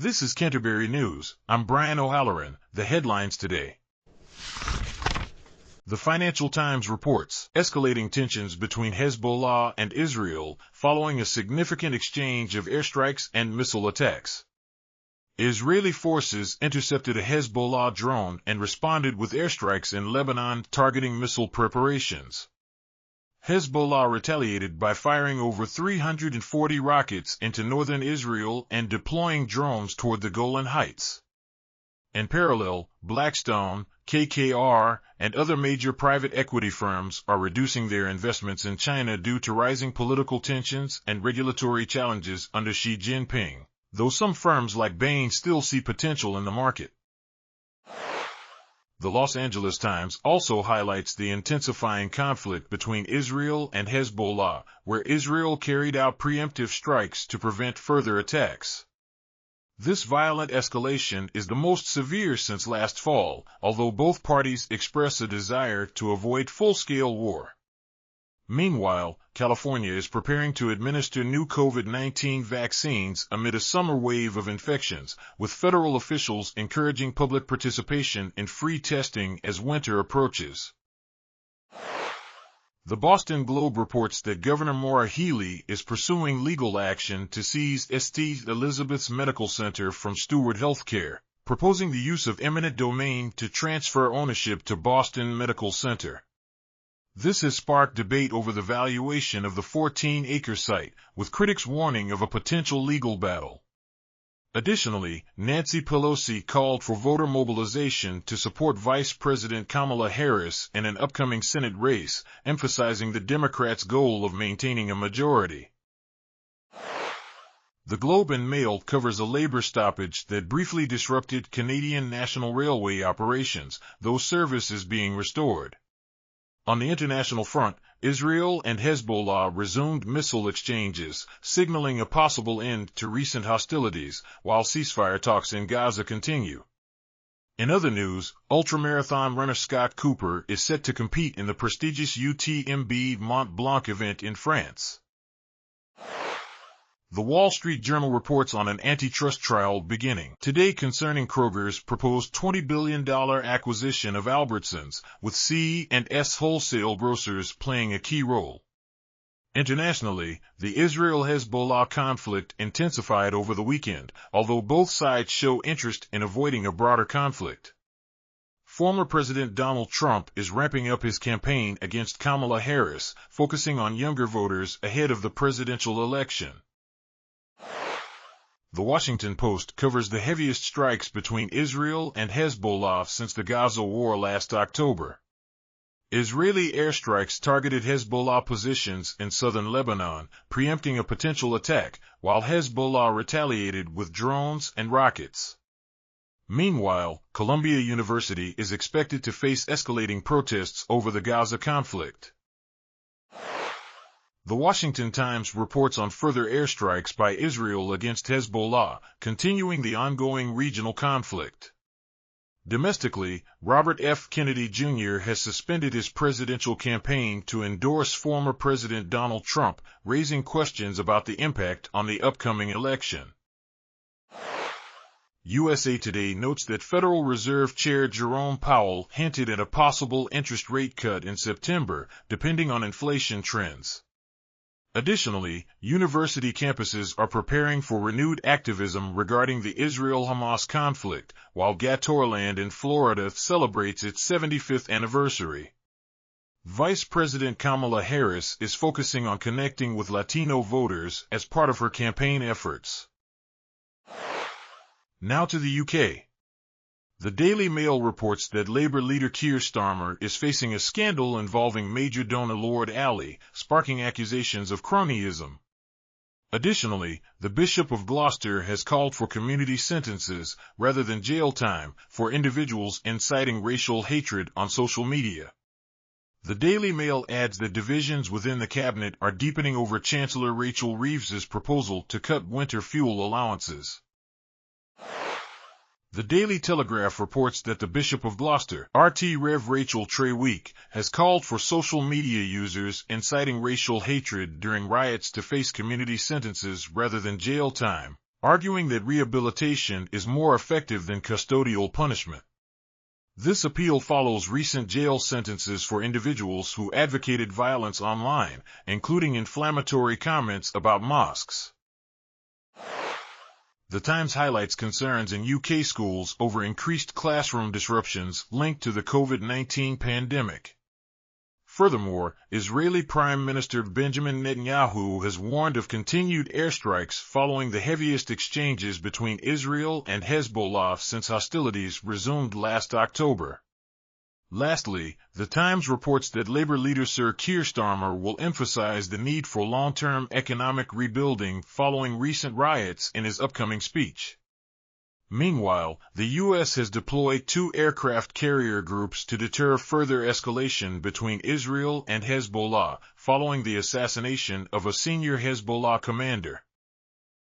This is Canterbury News. I'm Brian O'Halloran. The headlines today. The Financial Times reports escalating tensions between Hezbollah and Israel following a significant exchange of airstrikes and missile attacks. Israeli forces intercepted a Hezbollah drone and responded with airstrikes in Lebanon targeting missile preparations. Hezbollah retaliated by firing over 340 rockets into northern Israel and deploying drones toward the Golan Heights. In parallel, Blackstone, KKR, and other major private equity firms are reducing their investments in China due to rising political tensions and regulatory challenges under Xi Jinping, though some firms like Bain still see potential in the market. The Los Angeles Times also highlights the intensifying conflict between Israel and Hezbollah, where Israel carried out preemptive strikes to prevent further attacks. This violent escalation is the most severe since last fall, although both parties express a desire to avoid full-scale war. Meanwhile, California is preparing to administer new COVID-19 vaccines amid a summer wave of infections, with federal officials encouraging public participation in free testing as winter approaches. The Boston Globe reports that Governor Maura Healey is pursuing legal action to seize St. Elizabeth's Medical Center from Steward Healthcare, proposing the use of eminent domain to transfer ownership to Boston Medical Center. This has sparked debate over the valuation of the 14-acre site, with critics warning of a potential legal battle. Additionally, Nancy Pelosi called for voter mobilization to support Vice President Kamala Harris in an upcoming Senate race, emphasizing the Democrats' goal of maintaining a majority. The Globe and Mail covers a labor stoppage that briefly disrupted Canadian National Railway operations, though service is being restored. On the international front, Israel and Hezbollah resumed missile exchanges, signaling a possible end to recent hostilities, while ceasefire talks in Gaza continue. In other news, ultramarathon runner Scott Cooper is set to compete in the prestigious UTMB Mont Blanc event in France. The Wall Street Journal reports on an antitrust trial beginning today concerning Kroger's proposed $20 billion acquisition of Albertsons, with C&S wholesale grocers playing a key role. Internationally, the Israel-Hezbollah conflict intensified over the weekend, although both sides show interest in avoiding a broader conflict. Former President Donald Trump is ramping up his campaign against Kamala Harris, focusing on younger voters ahead of the presidential election. The Washington Post covers the heaviest strikes between Israel and Hezbollah since the Gaza war last October. Israeli airstrikes targeted Hezbollah positions in southern Lebanon, preempting a potential attack, while Hezbollah retaliated with drones and rockets. Meanwhile, Columbia University is expected to face escalating protests over the Gaza conflict. The Washington Times reports on further airstrikes by Israel against Hezbollah, continuing the ongoing regional conflict. Domestically, Robert F. Kennedy Jr. has suspended his presidential campaign to endorse former President Donald Trump, raising questions about the impact on the upcoming election. USA Today notes that Federal Reserve Chair Jerome Powell hinted at a possible interest rate cut in September, depending on inflation trends. Additionally, university campuses are preparing for renewed activism regarding the Israel-Hamas conflict, while Gatorland in Florida celebrates its 75th anniversary. Vice President Kamala Harris is focusing on connecting with Latino voters as part of her campaign efforts. Now to the UK. The Daily Mail reports that Labour leader Keir Starmer is facing a scandal involving major donor Lord Alley, sparking accusations of cronyism. Additionally, the Bishop of Gloucester has called for community sentences, rather than jail time, for individuals inciting racial hatred on social media. The Daily Mail adds that divisions within the cabinet are deepening over Chancellor Rachel Reeves's proposal to cut winter fuel allowances. The Daily Telegraph reports that the Bishop of Gloucester, RT Rev Rachel Trey-Week, has called for social media users inciting racial hatred during riots to face community sentences rather than jail time, arguing that rehabilitation is more effective than custodial punishment. This appeal follows recent jail sentences for individuals who advocated violence online, including inflammatory comments about mosques. The Times highlights concerns in UK schools over increased classroom disruptions linked to the COVID-19 pandemic. Furthermore, Israeli Prime Minister Benjamin Netanyahu has warned of continued airstrikes following the heaviest exchanges between Israel and Hezbollah since hostilities resumed last October. Lastly, The Times reports that Labour leader Sir Keir Starmer will emphasize the need for long-term economic rebuilding following recent riots in his upcoming speech. Meanwhile, the U.S. has deployed 2 aircraft carrier groups to deter further escalation between Israel and Hezbollah, following the assassination of a senior Hezbollah commander.